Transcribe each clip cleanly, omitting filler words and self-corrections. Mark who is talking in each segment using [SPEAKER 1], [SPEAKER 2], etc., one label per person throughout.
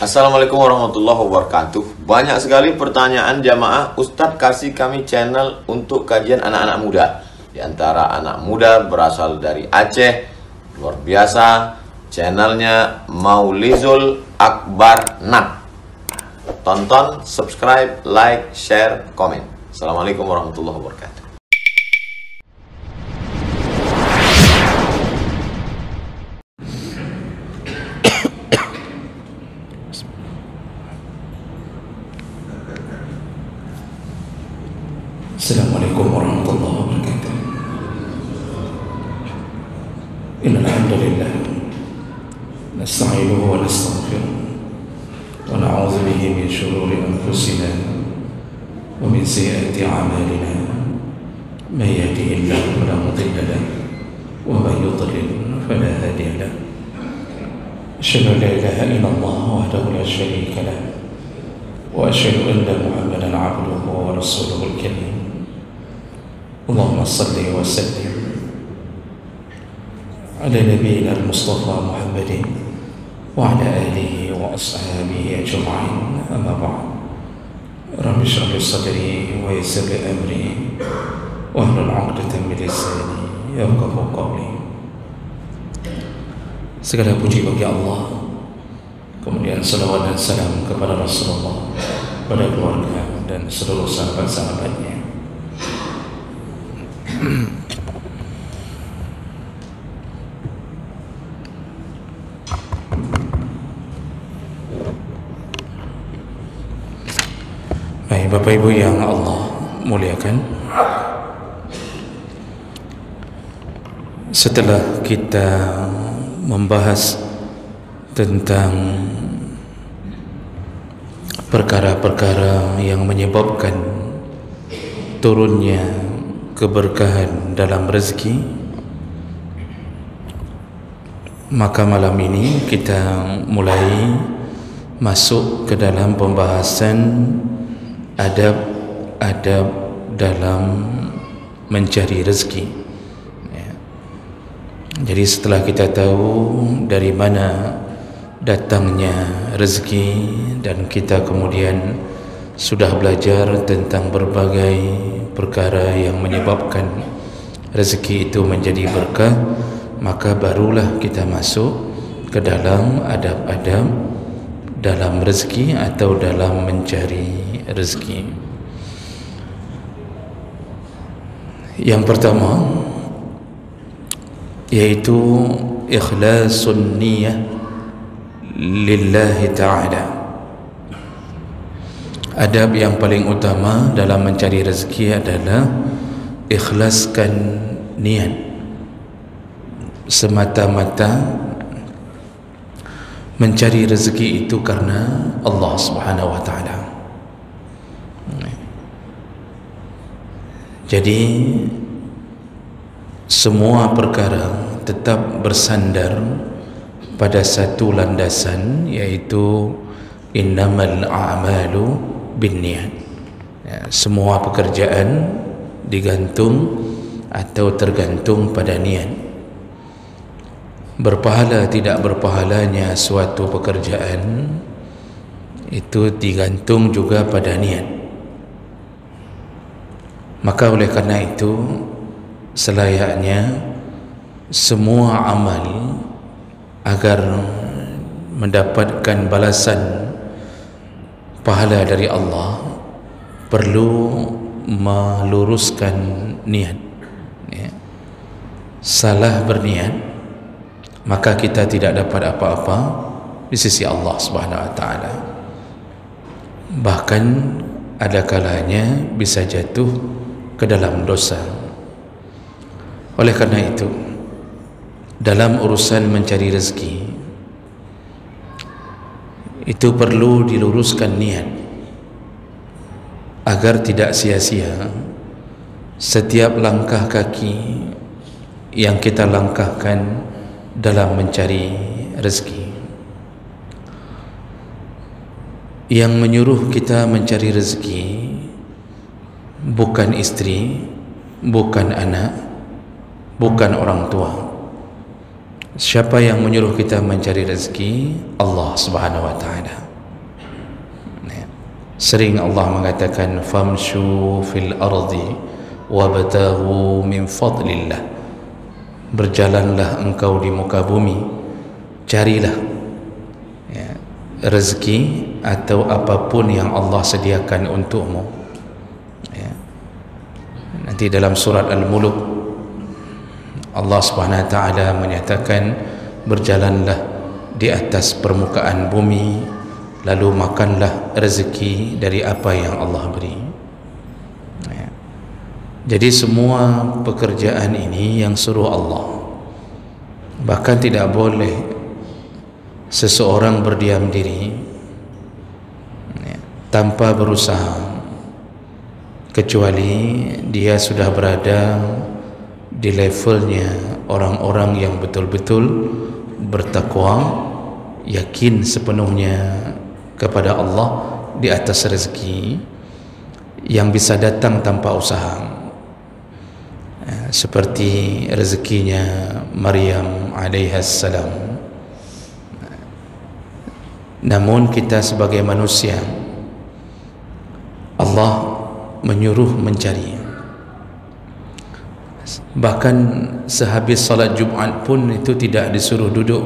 [SPEAKER 1] Assalamualaikum warahmatullahi wabarakatuh. Banyak sekali pertanyaan jamaah, Ustadz kasih kami channel untuk kajian anak-anak muda. Di antara anak muda berasal dari Aceh, luar biasa, channelnya Maulizul Akbar Nak. Tonton, subscribe, like, share, komen. Assalamualaikum warahmatullahi wabarakatuh.
[SPEAKER 2] Assalamualaikum warahmatullahi wabarakatuh. Innal hamdalillah nasta'inuhu wa nastaghfiruh wa na'udzu bihi min shururi anfusina wa min sayyiati a'malina. Man yahdihillahu fala mudilla lahu wa man yudlil fala hadiya lahu. Asyhadu an la ilaha illallah wahdahu la syarika lahu wa asyhadu anna Muhammadan 'abduhu wa rasuluhul karim. اللهم صل وسلم على نبينا المصطفى محمد وعلى آله وأصحابه أجمعين. أما بعد، رب اشرح لي صدري ويسر لي أمري واحلل عقدة من لساني يفقهوا قولي. Segala puji bagi Allah, kemudian salawat dan salam kepada Rasulullah, pada keluarga dan seluruh sahabat-sahabatnya. Baik, Bapak Ibu yang Allah muliakan, setelah kita membahas tentang perkara-perkara yang menyebabkan turunnya keberkahan dalam rezeki, maka malam ini kita mulai masuk ke dalam pembahasan adab-adab dalam mencari rezeki. Jadi setelah kita tahu dari mana datangnya rezeki dan kita kemudian sudah belajar tentang berbagai perkara yang menyebabkan rezeki itu menjadi berkah, maka barulah kita masuk ke dalam adab-adab dalam rezeki atau dalam mencari rezeki. Yang pertama yaitu ikhlasun niyah lillahi ta'ala. Adab yang paling utama dalam mencari rezeki adalah ikhlaskan niat semata-mata mencari rezeki itu karena Allah Subhanahu wa taala. Jadi semua perkara tetap bersandar pada satu landasan, yaitu innamal a'malu binniyat. Semua pekerjaan digantung atau tergantung pada niat. Berpahala tidak berpahalanya suatu pekerjaan itu digantung juga pada niat. Maka oleh karena itu selayaknya semua amal agar mendapatkan balasan pahala dari Allah perlu meluruskan niat. Salah berniat, maka kita tidak dapat apa-apa di sisi Allah Subhanahu wa taala. Bahkan ada kalanya bisa jatuh ke dalam dosa. Oleh karena itu, dalam urusan mencari rezeki itu perlu diluruskan niat agar tidak sia-sia setiap langkah kaki yang kita langkahkan dalam mencari rezeki. Yang menyuruh kita mencari rezeki bukan istri, bukan anak, bukan orang tua. Siapa yang menyuruh kita mencari rezeki? Allah Subhanahu wa taala. Sering Allah mengatakan famshu fil ardi wabtaghu min fadlillah, berjalanlah engkau di muka bumi, carilah rezeki atau apapun yang Allah sediakan untukmu. Nanti dalam surat Al-Mulk Allah Subhanahu wa taala menyatakan berjalanlah di atas permukaan bumi, lalu makanlah rezeki dari apa yang Allah beri. Jadi semua pekerjaan ini yang suruh Allah. Bahkan tidak boleh seseorang berdiam diri tanpa berusaha, kecuali dia sudah berada di levelnya orang-orang yang betul-betul bertakwa, yakin sepenuhnya kepada Allah di atas rezeki yang bisa datang tanpa usaha, seperti rezekinya Maryam alaihissalam. Namun kita sebagai manusia, Allah menyuruh mencari. Bahkan sehabis salat Jumat pun itu tidak disuruh duduk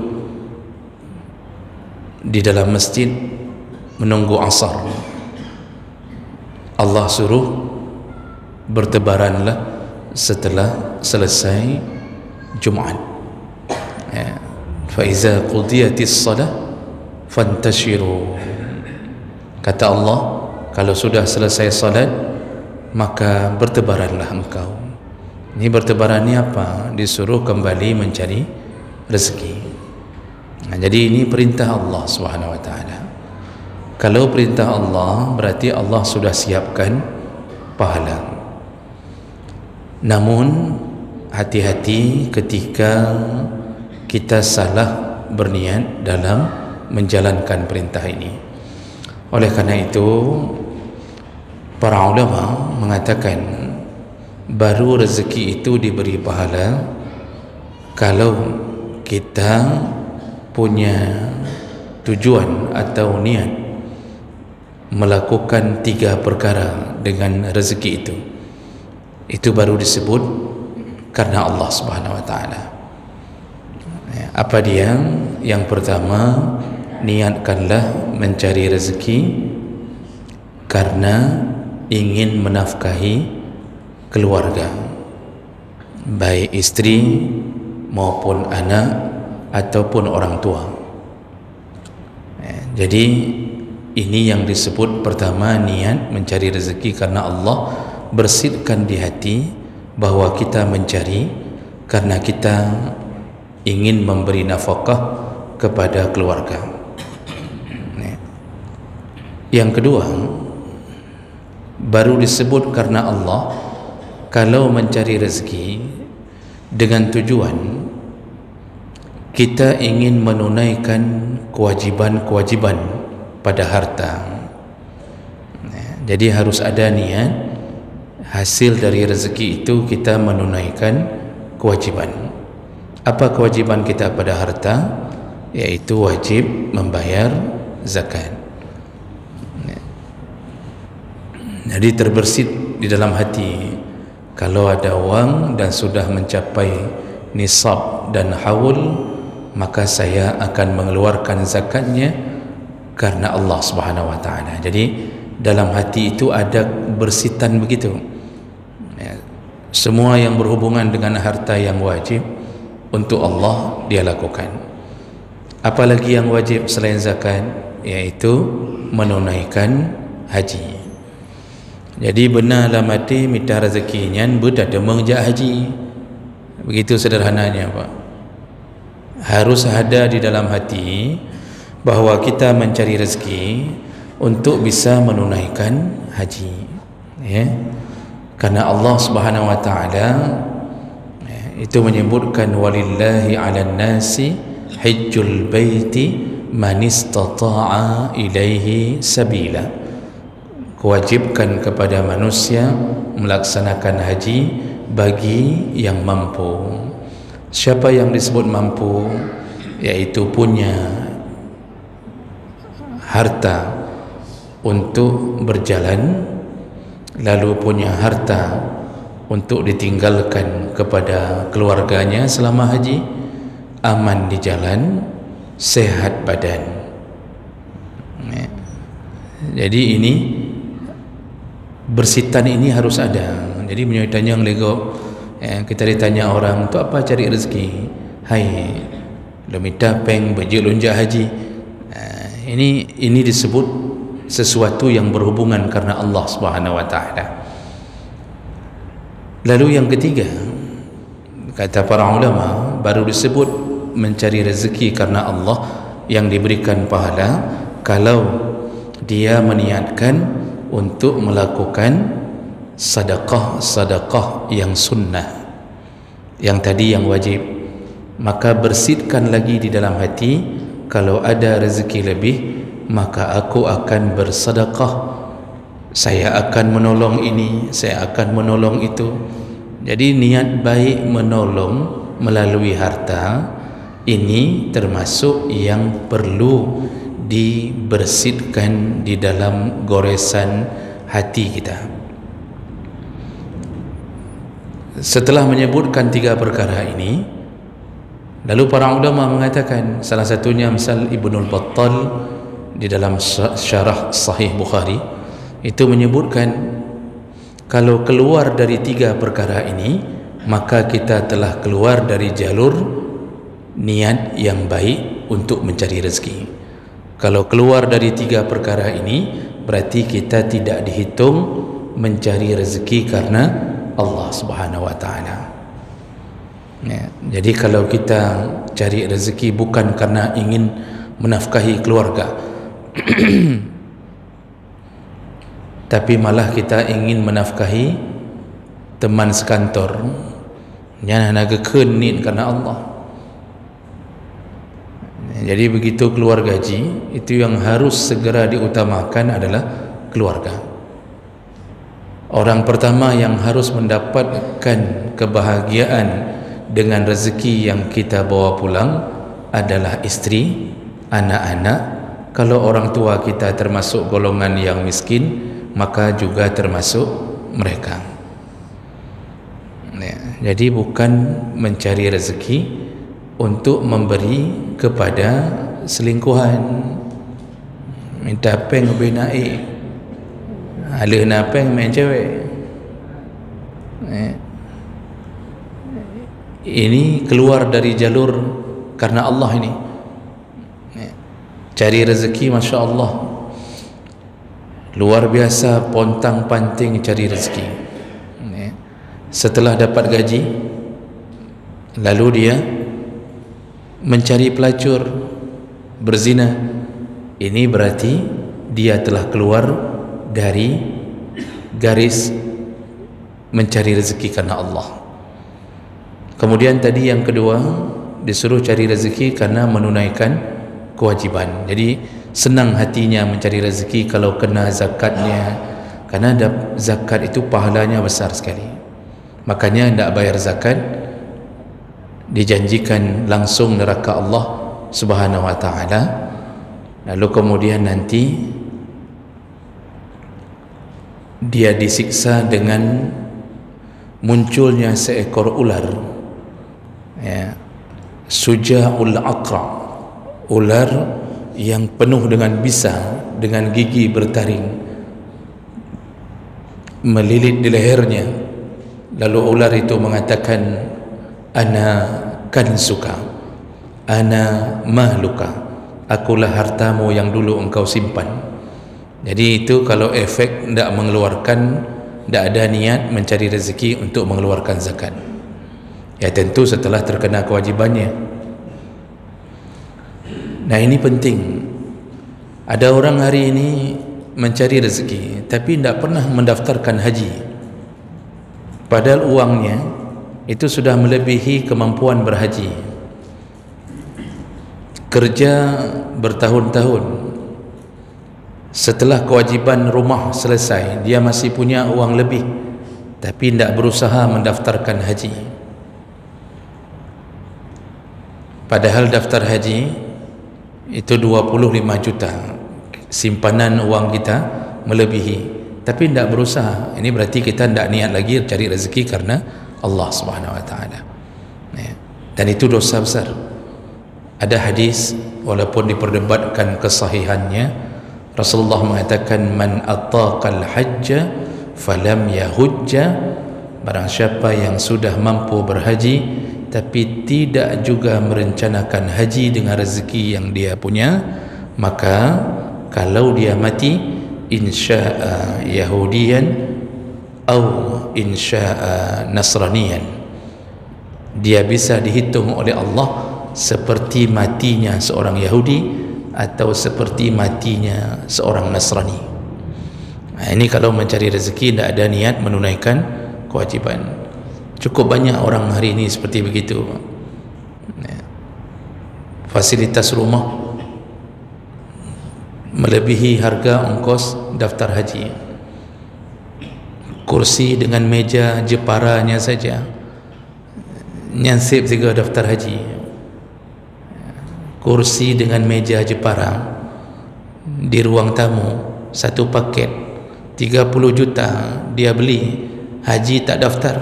[SPEAKER 2] di dalam masjid menunggu asar. Allah suruh bertebaranlah setelah selesai Jumat. Fa iza qudiyatis salah fantashiru. Kata Allah, kalau sudah selesai salat maka bertebaranlah engkau. Ini bertebaran ni apa? Disuruh kembali mencari rezeki. Jadi ini perintah Allah Subhanahu wa taala. Kalau perintah Allah berarti Allah sudah siapkan pahala. Namun hati-hati ketika kita salah berniat dalam menjalankan perintah ini. Oleh karena itu para ulama mengatakan baru rezeki itu diberi pahala kalau kita punya tujuan atau niat melakukan 3 perkara dengan rezeki itu. Itu baru disebut karena Allah Subhanahu wa taala. Apa dia? Yang pertama, niatkanlah mencari rezeki karena ingin menafkahi keluarga, baik istri maupun anak ataupun orang tua. Jadi ini yang disebut pertama, niat mencari rezeki karena Allah, bersihkan di hati bahwa kita mencari karena kita ingin memberi nafkah kepada keluarga. Yang kedua, baru disebut karena Allah kalau mencari rezeki dengan tujuan kita ingin menunaikan kewajiban-kewajiban pada harta. Jadi harus ada niat hasil dari rezeki itu kita menunaikan kewajiban. Apa kewajiban kita pada harta? Yaitu wajib membayar zakat. Jadi terbersit di dalam hati, kalau ada wang dan sudah mencapai nisab dan haul, maka saya akan mengeluarkan zakatnya karena Allah Subhanahu wa taala. Jadi dalam hati itu ada bersitan begitu. Semua yang berhubungan dengan harta yang wajib untuk Allah dia lakukan. Apalagi yang wajib selain zakat, yaitu menunaikan haji. Jadi benarlah mati minta rezekinya berada mengejak haji. Begitu sederhananya Pak. Harus ada di dalam hati bahwa kita mencari rezeki untuk bisa menunaikan haji, ya. Karena Allah Subhanahu wa taala itu menyebutkan walillahi 'alan nasi hajjul baiti man istata'a ilaihi sabila. Kewajibkan kepada manusia melaksanakan haji bagi yang mampu. Siapa yang disebut mampu? Yaitu punya harta untuk berjalan, lalu punya harta untuk ditinggalkan kepada keluarganya selama haji, aman di jalan, sehat badan. Jadi ini bersitan ini harus ada. Jadi menyuitanya yang lego, kita ditanya orang tu apa cari rezeki, hai lemita peng baju lonjak haji. Ini disebut sesuatu yang berhubungan karena Allah Subhanahu wa taala. Lalu yang ketiga, kata para ulama, baru disebut mencari rezeki karena Allah yang diberikan pahala kalau dia meniatkan untuk melakukan sedekah yang sunnah, yang tadi yang wajib. Maka bersihkan lagi di dalam hati, kalau ada rezeki lebih maka aku akan bersedekah, saya akan menolong ini, saya akan menolong itu. Jadi niat baik menolong melalui harta ini termasuk yang perlu dibersihkan di dalam goresan hati kita. Setelah menyebutkan tiga perkara ini, lalu para ulama mengatakan, salah satunya misal Ibnul Battal di dalam syarah Sahih Bukhari itu menyebutkan, kalau keluar dari tiga perkara ini maka kita telah keluar dari jalur niat yang baik untuk mencari rezeki. Kalau keluar dari tiga perkara ini berarti kita tidak dihitung mencari rezeki karena Allah Subhanahu wa taala. Jadi kalau kita cari rezeki bukan karena ingin menafkahi keluarga tapi malah kita ingin menafkahi teman sekantor, jangan naga kenin karena Allah. Jadi begitu keluar gaji, itu yang harus segera diutamakan adalah keluarga. Orang pertama yang harus mendapatkan kebahagiaan dengan rezeki yang kita bawa pulang adalah istri, anak-anak. Kalau orang tua kita termasuk golongan yang miskin, maka juga termasuk mereka. Jadi bukan mencari rezeki untuk memberi kepada selingkuhan, minta peng lebih naik, alih napeng main cewek. Ini keluar dari jalur karena Allah ini. Cari rezeki Masya Allah luar biasa, pontang panting cari rezeki. Setelah dapat gaji, lalu dia mencari pelacur, berzina. Ini berarti dia telah keluar dari garis mencari rezeki karena Allah. Kemudian tadi yang kedua, disuruh cari rezeki karena menunaikan kewajiban. Jadi senang hatinya mencari rezeki kalau kena zakatnya, karena zakat itu pahalanya besar sekali. Makanya tidak bayar zakat dijanjikan langsung neraka Allah Subhanahu wa taala. Lalu kemudian nanti dia disiksa dengan munculnya seekor ular, Suja'ul Aqra, ular yang penuh dengan bisa, dengan gigi bertaring, melilit di lehernya. Lalu ular itu mengatakan, ana kansuka, ana mahluka, akulah hartamu yang dulu engkau simpan. Jadi itu kalau efek tidak mengeluarkan, tidak ada niat mencari rezeki untuk mengeluarkan zakat, ya tentu setelah terkena kewajibannya. Nah ini penting. Ada orang hari ini mencari rezeki tapi tidak pernah mendaftarkan haji, padahal uangnya itu sudah melebihi kemampuan berhaji. Kerja bertahun-tahun, setelah kewajiban rumah selesai dia masih punya uang lebih tapi tidak berusaha mendaftarkan haji. Padahal daftar haji itu 25 juta. simpanan uang kita melebihi, tapi tidak berusaha, ini berarti kita tidak niat lagi cari rezeki karena Allah Subhanahu Wa Taala. Dan itu dosa besar. Ada hadis walaupun diperdebatkan kesahihannya, Rasulullah mengatakan man attaqal hajja falam yahujja, barang siapa yang sudah mampu berhaji tapi tidak juga merencanakan haji dengan rezeki yang dia punya, maka kalau dia mati insya'a yahudiyan atau insya'a nasraniyan, dia bisa dihitung oleh Allah seperti matinya seorang Yahudi atau seperti matinya seorang Nasrani. Ini kalau mencari rezeki tidak ada niat menunaikan kewajiban. Cukup banyak orang hari ini seperti begitu. Fasilitas rumah melebihi harga ongkos daftar haji. Kursi dengan meja jeparanya saja nyansib 3 daftar haji. Kursi dengan meja jepara di ruang tamu 1 paket 30 juta dia beli, haji tak daftar.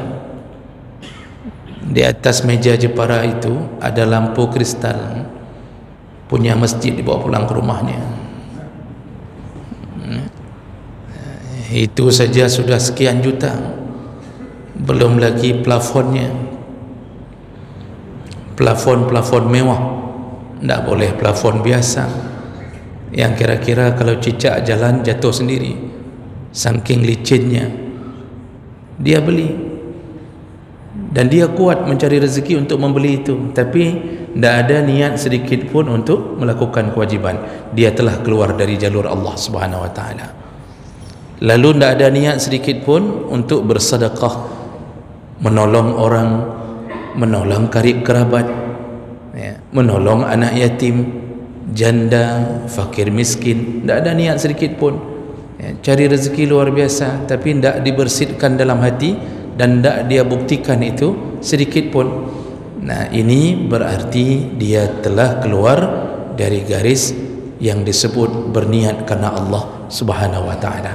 [SPEAKER 2] Di atas meja jepara itu ada lampu kristal punya masjid, dibawa pulang ke rumahnya. Itu saja sudah sekian juta, belum lagi plafonnya, plafon mewah, tidak boleh plafon biasa yang kira-kira kalau cicak jalan jatuh sendiri, saking licinnya. Dia beli dan dia kuat mencari rezeki untuk membeli itu, tapi tidak ada niat sedikit pun untuk melakukan kewajiban. Dia telah keluar dari jalur Allah Subhanahu Wa Taala. Lalu tidak ada niat sedikit pun untuk bersedekah, menolong orang, menolong karib kerabat, menolong anak yatim, janda, fakir miskin. Tidak ada niat sedikit pun. Cari rezeki luar biasa, tapi tidak dibersihkan dalam hati dan tidak dia buktikan itu sedikit pun. Nah, ini berarti dia telah keluar dari garis yang disebut berniat karena Allah Subhanahu Wa Taala.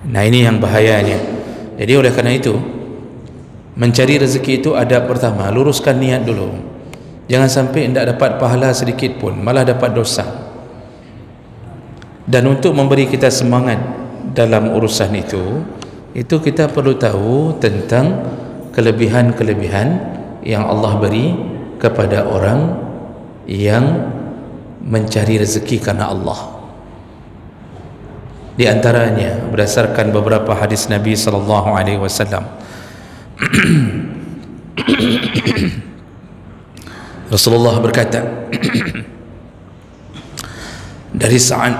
[SPEAKER 2] Nah, ini yang bahayanya. Jadi oleh karena itu, mencari rezeki itu adab pertama, luruskan niat dulu. Jangan sampai tidak dapat pahala sedikit pun, malah dapat dosa. Dan untuk memberi kita semangat dalam urusan itu kita perlu tahu tentang kelebihan-kelebihan yang Allah beri kepada orang yang mencari rezeki karena Allah. Di antaranya berdasarkan beberapa hadis Nabi sallallahu alaihi wasallam, Rasulullah berkata dari Sa'ad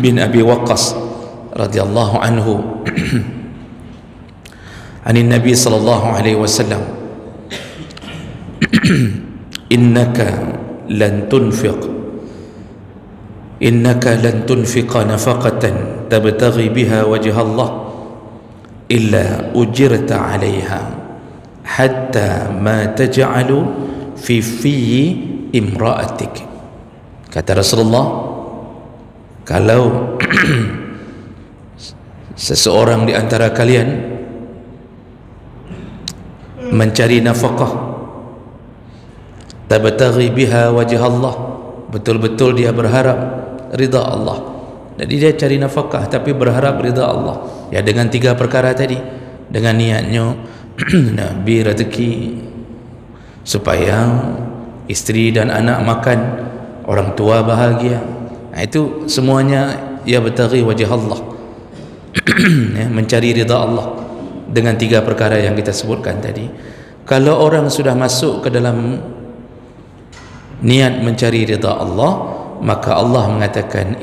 [SPEAKER 2] bin Abi Waqqas radhiyallahu anhu anin Nabi sallallahu alaihi wasallam, innaka lan tunfiqa nafaqatan tabtaghi biha wajha Allah illa ujirta 'alayha hatta ma taj'alu fi imra'atik. Kata Rasulullah, kalau seseorang di antara kalian mencari nafkah tabtaghi biha wajha Allah, betul-betul dia berharap ridha Allah. Jadi dia cari nafkah tapi berharap ridha Allah, ya, dengan 3 perkara tadi, dengan niatnya Nabi rezeki supaya istri dan anak makan, orang tua bahagia. Nah, itu semuanya ya bataghi wajah Allah, ya, mencari ridha Allah dengan 3 perkara yang kita sebutkan tadi. Kalau orang sudah masuk ke dalam niat mencari ridha Allah, maka Allah mengatakan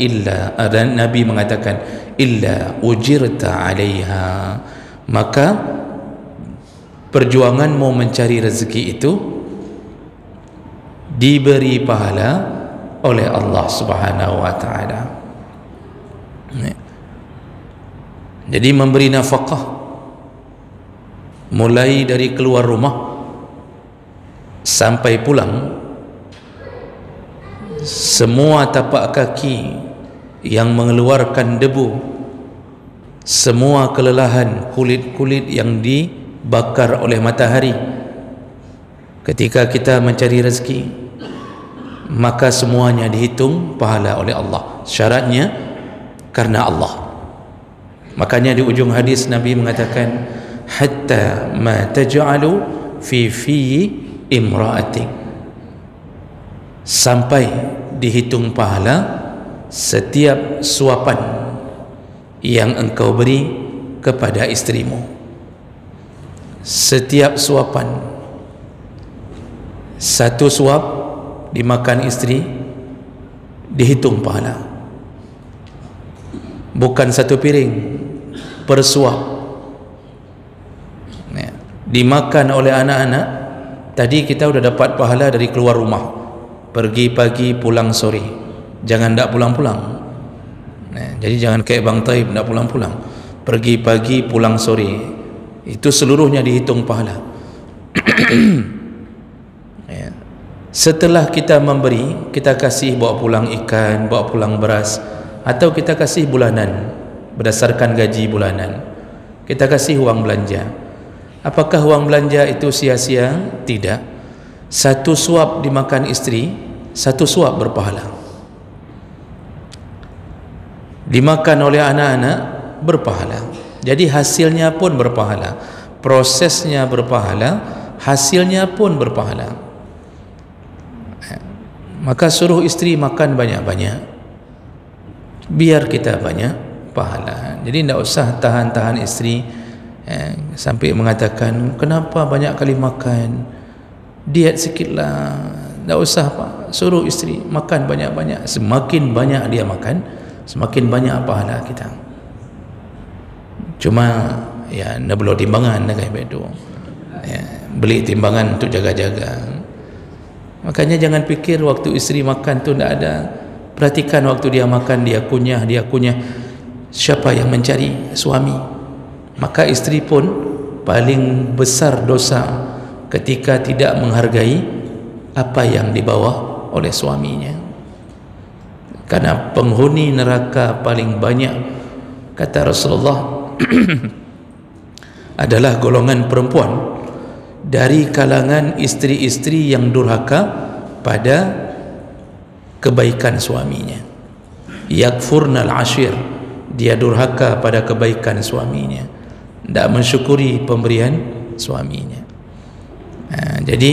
[SPEAKER 2] dan Nabi mengatakan illa ujirta 'alaiha, maka perjuanganmu mencari rezeki itu diberi pahala oleh Allah Subhanahu Wa Taala. Jadi memberi nafkah mulai dari keluar rumah sampai pulang, semua tapak kaki yang mengeluarkan debu, semua kelelahan kulit-kulit yang dibakar oleh matahari ketika kita mencari rezeki, maka semuanya dihitung pahala oleh Allah. Syaratnya karena Allah. Makanya di ujung hadis Nabi mengatakan, hatta ma taj'alu fi imra'atik, sampai dihitung pahala setiap suapan yang engkau beri kepada istrimu. Setiap suapan, satu suap dimakan istri dihitung pahala, bukan satu piring per suap. Dimakan oleh anak-anak, tadi kita sudah dapat pahala dari keluar rumah, pergi pagi pulang sore. Jangan tak pulang-pulang. Jadi jangan kayak Bang Taib tak pulang-pulang, pergi pagi pulang sore, itu seluruhnya dihitung pahala. Setelah kita memberi, kita kasih bawa pulang ikan, bawa pulang beras, atau kita kasih bulanan berdasarkan gaji bulanan, kita kasih uang belanja. Apakah uang belanja itu sia-sia? Tidak. Satu suap dimakan istri, satu suap berpahala. Dimakan oleh anak-anak berpahala. Jadi hasilnya pun berpahala, prosesnya berpahala, hasilnya pun berpahala. Maka suruh istri makan banyak-banyak, biar kita banyak pahala. Jadi tidak usah tahan-tahan istri sampai mengatakan, kenapa banyak kali makan, diet sikitlah. Tak usah Pak, suruh istri makan banyak-banyak. Semakin banyak dia makan, semakin banyak pahala kita. Cuma ya nak perlu timbangan nak kayak begitu. Beli timbangan untuk jaga-jaga. Makanya jangan pikir waktu istri makan tu tidak ada. Perhatikan waktu dia makan, dia kunyah. Siapa yang mencari? Suami. Maka istri pun paling besar dosa ketika tidak menghargai apa yang dibawa oleh suaminya. Karena penghuni neraka paling banyak, kata Rasulullah, adalah golongan perempuan dari kalangan istri-istri yang durhaka pada kebaikan suaminya. Yakfurnal ashir, dia durhaka pada kebaikan suaminya, tidak mensyukuri pemberian suaminya. Jadi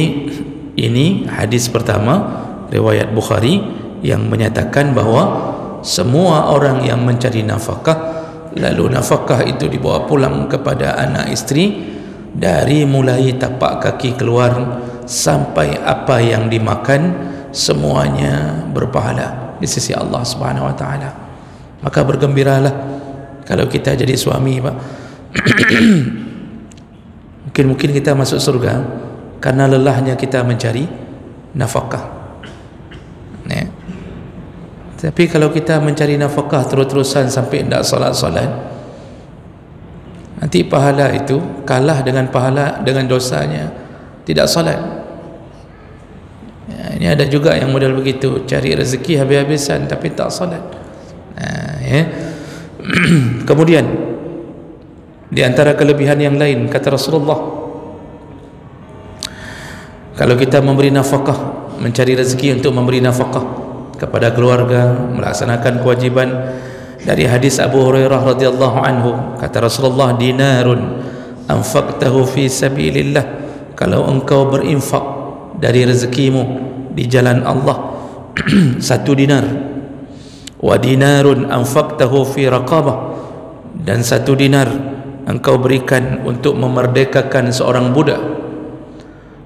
[SPEAKER 2] ini hadis pertama riwayat Bukhari yang menyatakan bahawa semua orang yang mencari nafkah, lalu nafkah itu dibawa pulang kepada anak istri, dari mulai tapak kaki keluar sampai apa yang dimakan, semuanya berpahala di sisi Allah Subhanahu wa taala. Maka bergembiralah kalau kita jadi suami, Pak. Mungkin kita masuk surga karena lelahnya kita mencari nafkah. Tapi kalau kita mencari nafkah terus-terusan sampai tidak solat-solat, nanti pahala itu kalah dengan pahala dengan dosanya tidak solat. Ini ada juga yang model begitu, cari rezeki habis-habisan tapi tak solat. Kemudian di antara kelebihan yang lain, kata Rasulullah, kalau kita memberi nafkah, mencari rezeki untuk memberi nafkah kepada keluarga, melaksanakan kewajiban, dari hadis Abu Hurairah radhiyallahu anhu, kata Rasulullah, dinarun anfaqtahu fi sabilillah, kalau engkau berinfak dari rezekimu di jalan Allah, satu dinar. Wa dinarun anfaqtahu fi raqabah, dan satu dinar engkau berikan untuk memerdekakan seorang budak.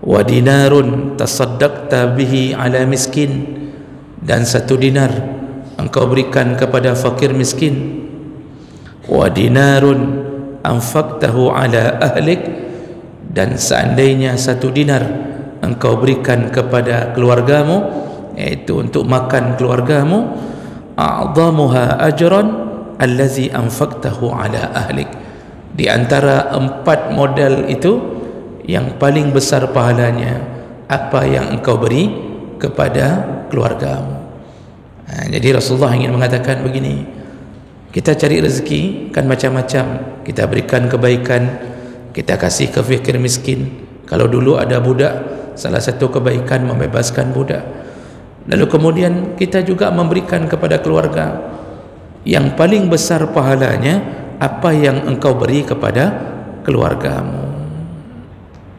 [SPEAKER 2] Wa dinarun tasaddaqta bihi ala miskin, dan satu dinar engkau berikan kepada fakir miskin. Wa dinarun anfaqtahu ala ahlik, dan seandainya satu dinar engkau berikan kepada keluargamu, yaitu untuk makan keluargamu, a'zamuha ajran allazi anfaqtahu ala ahlik, di antara 4 model itu yang paling besar pahalanya apa yang engkau beri kepada keluargamu. Jadi Rasulullah ingin mengatakan begini, kita cari rezeki kan macam-macam, kita berikan kebaikan, kita kasih ke fakir miskin. Kalau dulu ada budak, salah satu kebaikan membebaskan budak. Lalu kemudian kita juga memberikan kepada keluarga. Yang paling besar pahalanya apa yang engkau beri kepada keluargamu.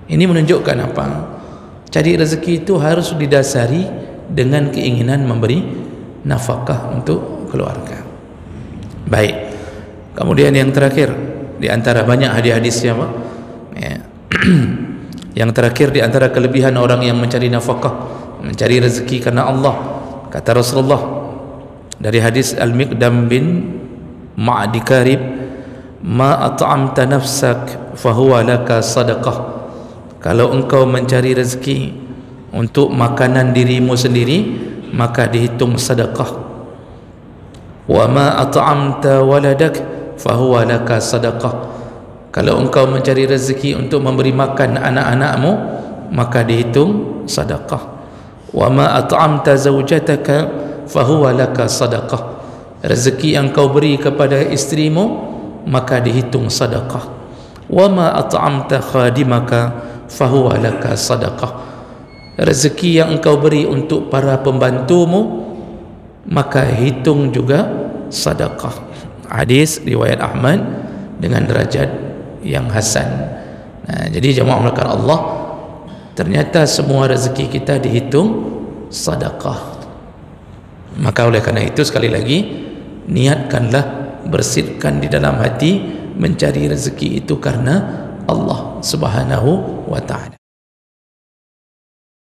[SPEAKER 2] Ini menunjukkan apa? Cari rezeki itu harus didasari dengan keinginan memberi nafkah untuk keluarga. Baik. Kemudian yang terakhir di antara banyak hadis-hadisnya, ya. Yang terakhir di antara kelebihan orang yang mencari nafkah, mencari rezeki karena Allah, kata Rasulullah dari hadis Al-Miqdam bin Ma'di Karib, ma at'amta nafsak fahuwa laka sadaqah. Kalau engkau mencari rezeki untuk makanan dirimu sendiri, maka dihitung sedekah. Wa ma at'amta waladak fahuwa laka sadaqah. Kalau engkau mencari rezeki untuk memberi makan anak-anakmu, maka dihitung sedekah. Wa ma at'amta zawjataka fahuwa laka sadaqah. Rezeki yang kau beri kepada istrimu, maka dihitung sedekah. Wa ma at'amta khadimaka fahuwa laka sadaqah. Rezeki yang engkau beri untuk para pembantumu, maka hitung juga sedekah. Hadis riwayat Ahmad dengan derajat yang hasan. Jadi jemaah melakukan Allah, ternyata semua rezeki kita dihitung sedekah. Maka oleh karena itu sekali lagi, niatkanlah, bersihkan di dalam hati mencari rezeki itu karena Allah Subhanahu wa ta'ala.